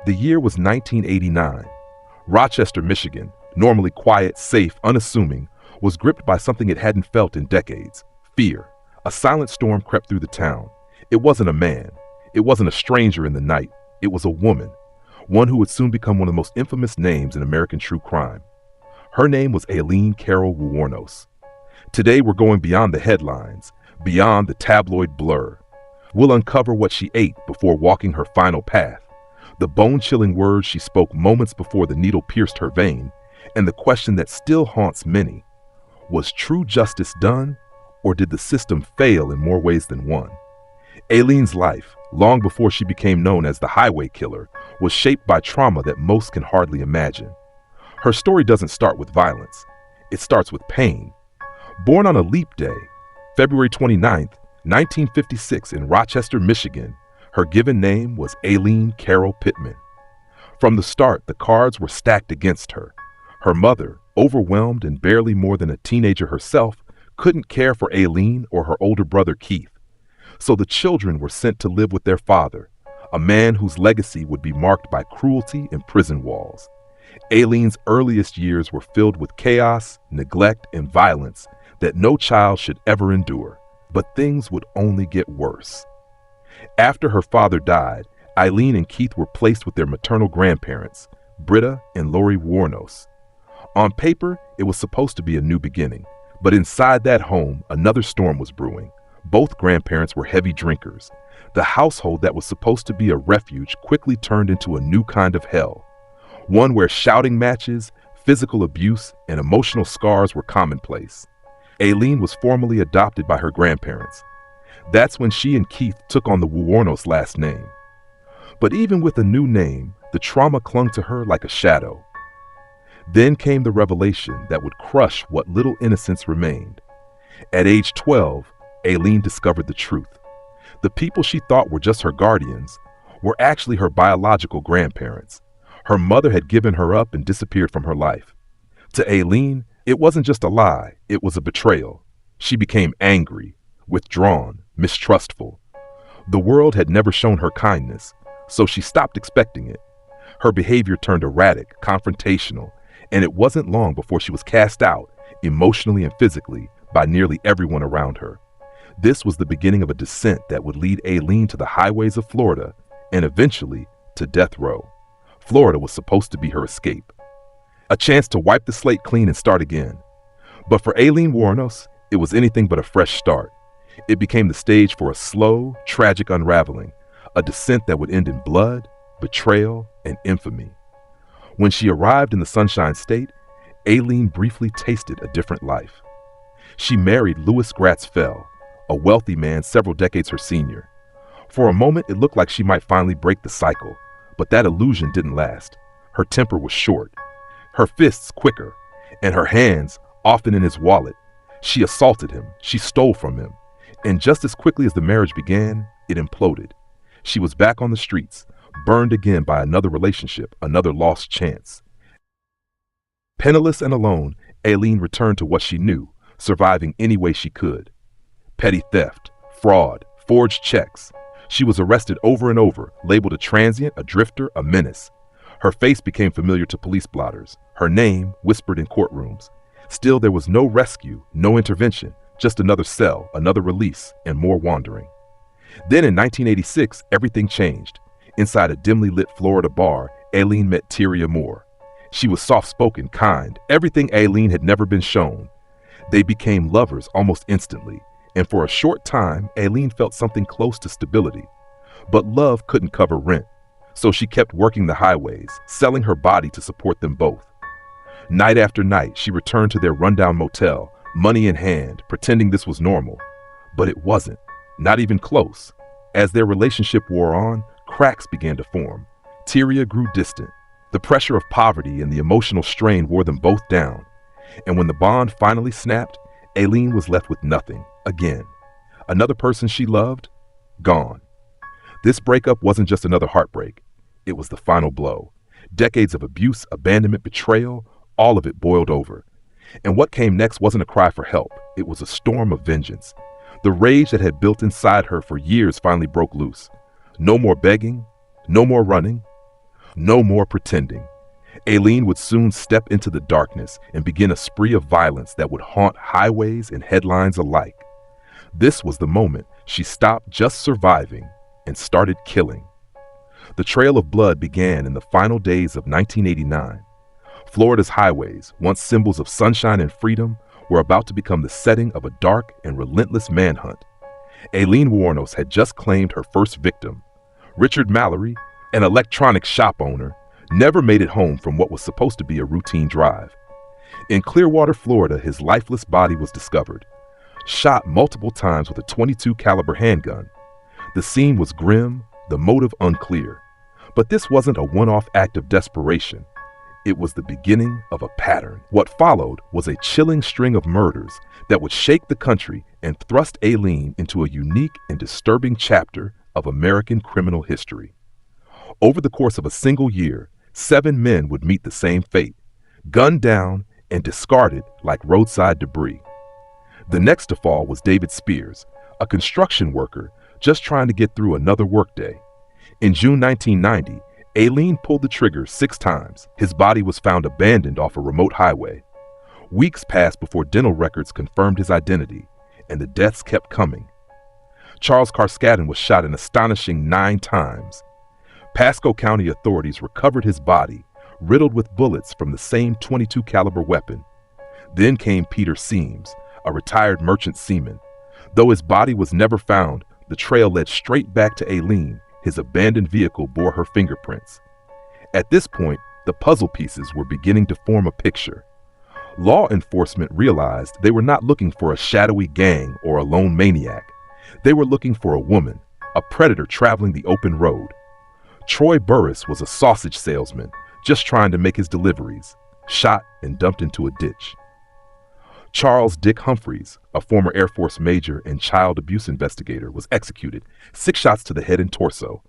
The year was 1989. Rochester, Michigan, normally quiet, safe, unassuming, was gripped by something it hadn't felt in decades: fear. A silent storm crept through the town. It wasn't a man. It wasn't a stranger in the night. It was a woman, one who would soon become one of the most infamous names in American true crime. Her name was Aileen Carol Wuornos. Today we're going beyond the headlines, beyond the tabloid blur. We'll uncover what she ate before walking her final path, the bone-chilling words she spoke moments before the needle pierced her vein, and the question that still haunts many: was true justice done, or did the system fail in more ways than one? Aileen's life, long before she became known as the Highway Killer, was shaped by trauma that most can hardly imagine. Her story doesn't start with violence. It starts with pain. Born on a leap day, February 29, 1956, in Rochester, Michigan, her given name was Aileen Carol Pittman. From the start, the cards were stacked against her. Her mother, overwhelmed and barely more than a teenager herself, couldn't care for Aileen or her older brother Keith. So the children were sent to live with their father, a man whose legacy would be marked by cruelty and prison walls. Aileen's earliest years were filled with chaos, neglect, and violence that no child should ever endure. But things would only get worse. After her father died, Aileen and Keith were placed with their maternal grandparents, Britta and Lori Wuornos. On paper, it was supposed to be a new beginning, but inside that home, another storm was brewing. Both grandparents were heavy drinkers. The household that was supposed to be a refuge quickly turned into a new kind of hell, one where shouting matches, physical abuse, and emotional scars were commonplace. Aileen was formally adopted by her grandparents. That's when she and Keith took on the Wuornos last name. But even with a new name, the trauma clung to her like a shadow. Then came the revelation that would crush what little innocence remained. At age 12, Aileen discovered the truth. The people she thought were just her guardians were actually her biological grandparents. Her mother had given her up and disappeared from her life. To Aileen, it wasn't just a lie, it was a betrayal. She became angry, withdrawn, mistrustful. The world had never shown her kindness, so she stopped expecting it. Her behavior turned erratic, confrontational, and it wasn't long before she was cast out, emotionally and physically, by nearly everyone around her. This was the beginning of a descent that would lead Aileen to the highways of Florida and eventually to death row. Florida was supposed to be her escape, a chance to wipe the slate clean and start again. But for Aileen Wuornos, it was anything but a fresh start. It became the stage for a slow, tragic unraveling, a descent that would end in blood, betrayal, and infamy. When she arrived in the Sunshine State, Aileen briefly tasted a different life. She married Louis Gratz-Fell, a wealthy man several decades her senior. For a moment, it looked like she might finally break the cycle, but that illusion didn't last. Her temper was short, her fists quicker, and her hands often in his wallet. She assaulted him, she stole from him, and just as quickly as the marriage began, it imploded. She was back on the streets, burned again by another relationship, another lost chance. Penniless and alone, Aileen returned to what she knew, surviving any way she could. Petty theft, fraud, forged checks. She was arrested over and over, labeled a transient, a drifter, a menace. Her face became familiar to police blotters, her name whispered in courtrooms. Still, there was no rescue, no intervention, just another cell, another release, and more wandering. Then in 1986, everything changed. Inside a dimly lit Florida bar, Aileen met Tyria Moore. She was soft-spoken, kind, everything Aileen had never been shown. They became lovers almost instantly, and for a short time, Aileen felt something close to stability. But love couldn't cover rent, so she kept working the highways, selling her body to support them both. Night after night, she returned to their rundown motel, money in hand, pretending this was normal. But it wasn't, not even close. As their relationship wore on, cracks began to form. Tyria grew distant. The pressure of poverty and the emotional strain wore them both down. And when the bond finally snapped, Aileen was left with nothing, again. Another person she loved, gone. This breakup wasn't just another heartbreak. It was the final blow. Decades of abuse, abandonment, betrayal, all of it boiled over. And what came next wasn't a cry for help. It was a storm of vengeance. The rage that had built inside her for years finally broke loose. No more begging, no more running. No more pretending. Aileen would soon step into the darkness and begin a spree of violence that would haunt highways and headlines alike. This was the moment she stopped just surviving and started killing. The trail of blood began in the final days of 1989. Florida's highways, once symbols of sunshine and freedom, were about to become the setting of a dark and relentless manhunt. Aileen Wuornos had just claimed her first victim. Richard Mallory, an electronics shop owner, never made it home from what was supposed to be a routine drive. In Clearwater, Florida, his lifeless body was discovered, shot multiple times with a .22 caliber handgun. The scene was grim, the motive unclear. But this wasn't a one-off act of desperation. It was the beginning of a pattern. What followed was a chilling string of murders that would shake the country and thrust Aileen into a unique and disturbing chapter of American criminal history. Over the course of a single year, 7 men would meet the same fate, gunned down and discarded like roadside debris. The next to fall was David Spears, a construction worker just trying to get through another workday. In June 1990, Aileen pulled the trigger 6 times. His body was found abandoned off a remote highway. Weeks passed before dental records confirmed his identity, and the deaths kept coming. Charles Carskadden was shot an astonishing 9 times. Pasco County authorities recovered his body, riddled with bullets from the same .22 caliber weapon. Then came Peter Seams, a retired merchant seaman. Though his body was never found, the trail led straight back to Aileen. His abandoned vehicle bore her fingerprints. At this point, the puzzle pieces were beginning to form a picture. Law enforcement realized they were not looking for a shadowy gang or a lone maniac. They were looking for a woman, a predator traveling the open road. Troy Burris was a sausage salesman, just trying to make his deliveries, shot and dumped into a ditch. Charles Dick Humphreys, a former Air Force major and child abuse investigator, was executed, 6 shots to the head and torso.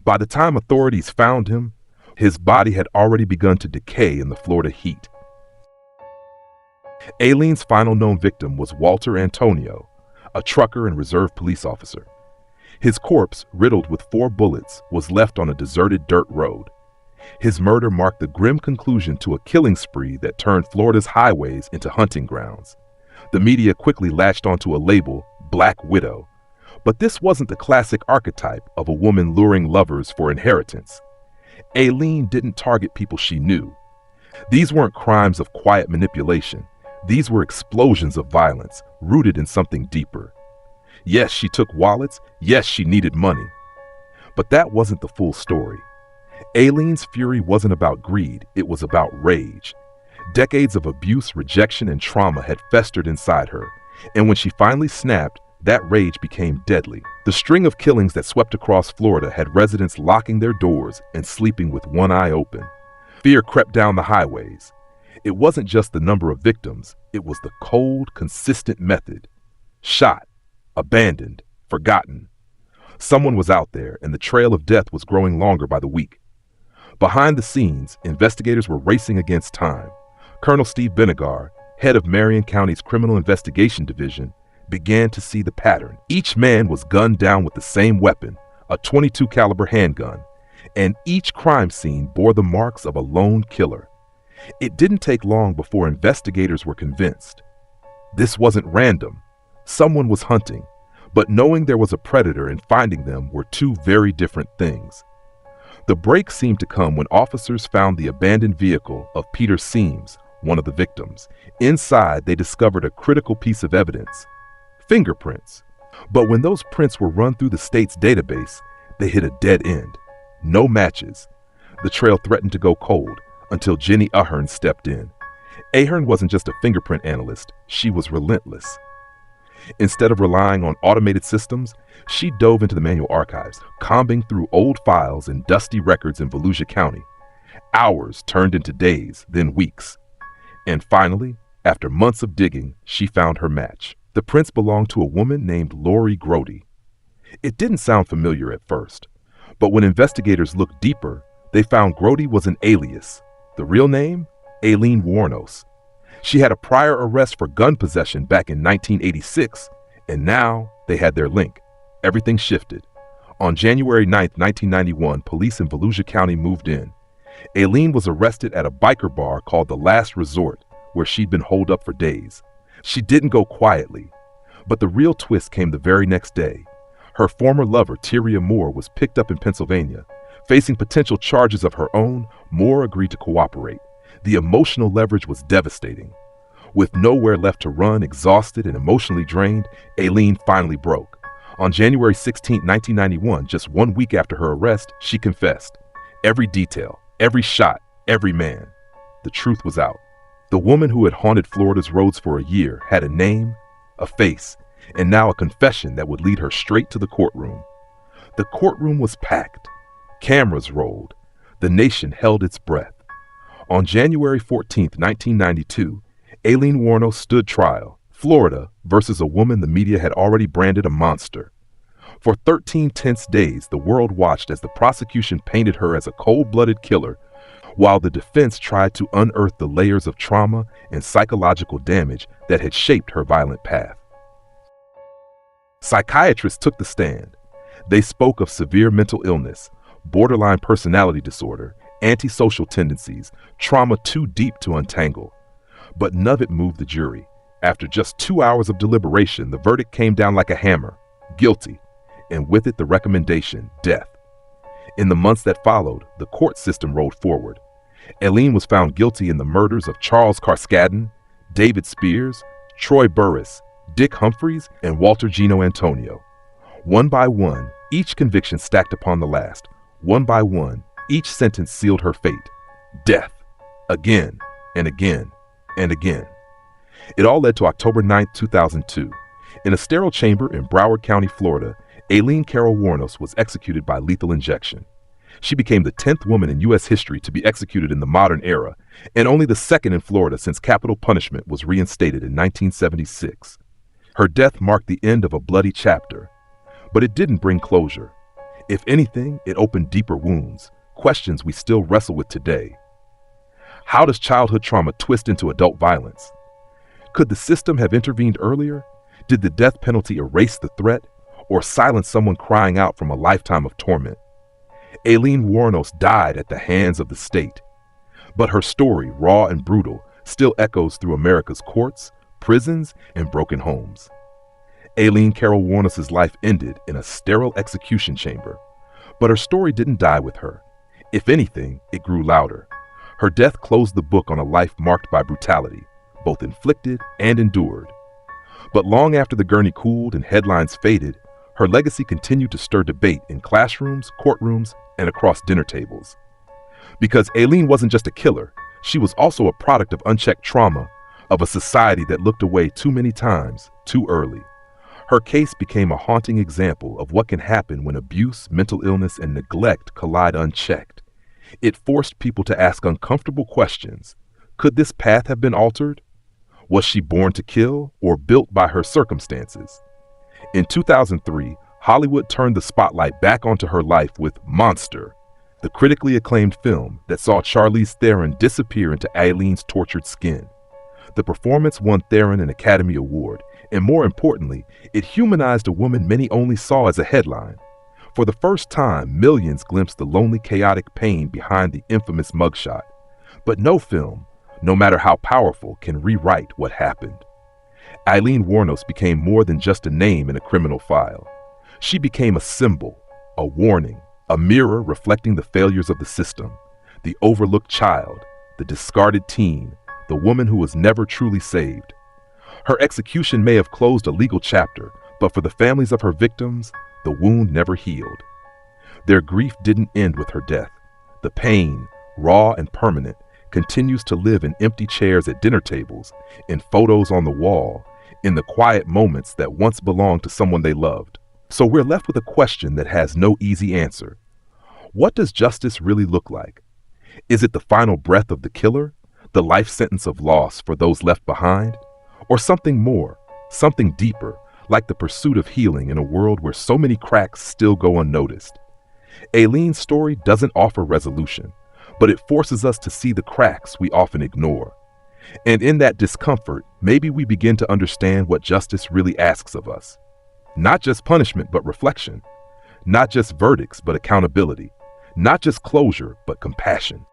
By the time authorities found him, his body had already begun to decay in the Florida heat. Aileen's final known victim was Walter Antonio, a trucker and reserve police officer. His corpse, riddled with 4 bullets, was left on a deserted dirt road. His murder marked the grim conclusion to a killing spree that turned Florida's highways into hunting grounds. The media quickly latched onto a label, Black Widow. But this wasn't the classic archetype of a woman luring lovers for inheritance. Aileen didn't target people she knew. These weren't crimes of quiet manipulation. These were explosions of violence, rooted in something deeper. Yes, she took wallets. Yes, she needed money. But that wasn't the full story. Aileen's fury wasn't about greed, it was about rage. Decades of abuse, rejection, and trauma had festered inside her, and when she finally snapped, that rage became deadly. The string of killings that swept across Florida had residents locking their doors and sleeping with one eye open. Fear crept down the highways. It wasn't just the number of victims, it was the cold, consistent method. Shot, abandoned, forgotten. Someone was out there, and the trail of death was growing longer by the week. Behind the scenes, investigators were racing against time. Colonel Steve Benegar, head of Marion County's Criminal Investigation Division, began to see the pattern. Each man was gunned down with the same weapon, a .22 caliber handgun, and each crime scene bore the marks of a lone killer. It didn't take long before investigators were convinced. This wasn't random. Someone was hunting, but knowing there was a predator and finding them were 2 very different things. The break seemed to come when officers found the abandoned vehicle of Peter Seams, one of the victims. Inside, they discovered a critical piece of evidence: fingerprints. But when those prints were run through the state's database, they hit a dead end. No matches. The trail threatened to go cold until Jenny Ahern stepped in. Ahern wasn't just a fingerprint analyst, she was relentless. Instead of relying on automated systems, she dove into the manual archives, combing through old files and dusty records in Volusia County. Hours turned into days, then weeks. And finally, after months of digging, she found her match. The prints belonged to a woman named Lori Grody. It didn't sound familiar at first, but when investigators looked deeper, they found Grody was an alias. The real name? Aileen Wuornos. She had a prior arrest for gun possession back in 1986, and now they had their link. Everything shifted. On January 9, 1991, police in Volusia County moved in. Aileen was arrested at a biker bar called The Last Resort, where she'd been holed up for days. She didn't go quietly, but the real twist came the very next day. Her former lover, Tyria Moore, was picked up in Pennsylvania. Facing potential charges of her own, Moore agreed to cooperate. The emotional leverage was devastating. With nowhere left to run, exhausted and emotionally drained, Aileen finally broke. On January 16, 1991, just 1 week after her arrest, she confessed. Every detail, every shot, every man. The truth was out. The woman who had haunted Florida's roads for a year had a name, a face, and now a confession that would lead her straight to the courtroom. The courtroom was packed. Cameras rolled. The nation held its breath. On January 14, 1992, Aileen Wuornos stood trial, Florida versus a woman the media had already branded a monster. For 13 tense days, the world watched as the prosecution painted her as a cold-blooded killer, while the defense tried to unearth the layers of trauma and psychological damage that had shaped her violent path. Psychiatrists took the stand. They spoke of severe mental illness, borderline personality disorder, antisocial tendencies, trauma too deep to untangle. But none of it moved the jury. After just 2 hours of deliberation, the verdict came down like a hammer: guilty, and with it the recommendation, death. In the months that followed, the court system rolled forward. Aileen was found guilty in the murders of Charles Carskadden, David Spears, Troy Burris, Dick Humphreys, and Walter Gino Antonio. One by one, each conviction stacked upon the last. One by one, each sentence sealed her fate: death, again and again and again. It all led to October 9, 2002. In a sterile chamber in Broward County, Florida, Aileen Carol Wuornos was executed by lethal injection. She became the 10th woman in U.S. history to be executed in the modern era, and only the second in Florida since capital punishment was reinstated in 1976. Her death marked the end of a bloody chapter, but it didn't bring closure. If anything, it opened deeper wounds, questions we still wrestle with today. How does childhood trauma twist into adult violence? Could the system have intervened earlier? Did the death penalty erase the threat, or silence someone crying out from a lifetime of torment? Aileen Wuornos died at the hands of the state, but her story, raw and brutal, still echoes through America's courts, prisons, and broken homes. Aileen Carol Wuornos' life ended in a sterile execution chamber, but her story didn't die with her. If anything, it grew louder. Her death closed the book on a life marked by brutality, both inflicted and endured. But long after the gurney cooled and headlines faded, her legacy continued to stir debate in classrooms, courtrooms, and across dinner tables. Because Aileen wasn't just a killer, she was also a product of unchecked trauma, of a society that looked away too many times, too early. Her case became a haunting example of what can happen when abuse, mental illness, and neglect collide unchecked. It forced people to ask uncomfortable questions. Could this path have been altered? Was she born to kill or built by her circumstances? In 2003, Hollywood turned the spotlight back onto her life with Monster, the critically acclaimed film that saw Charlize Theron disappear into Aileen's tortured skin. The performance won Theron an Academy Award, and more importantly, it humanized a woman many only saw as a headline. For the first time, millions glimpsed the lonely, chaotic pain behind the infamous mugshot. But no film, no matter how powerful, can rewrite what happened. Aileen Wuornos became more than just a name in a criminal file. She became a symbol, a warning, a mirror reflecting the failures of the system, the overlooked child, the discarded teen, the woman who was never truly saved. Her execution may have closed a legal chapter, but for the families of her victims, the wound never healed. Their grief didn't end with her death. The pain, raw and permanent, continues to live in empty chairs at dinner tables, in photos on the wall, in the quiet moments that once belonged to someone they loved. So we're left with a question that has no easy answer. What does justice really look like? Is it the final breath of the killer, the life sentence of loss for those left behind, or something more, something deeper, like the pursuit of healing in a world where so many cracks still go unnoticed? Aileen's story doesn't offer resolution, but it forces us to see the cracks we often ignore. And in that discomfort, maybe we begin to understand what justice really asks of us. Not just punishment, but reflection. Not just verdicts, but accountability. Not just closure, but compassion.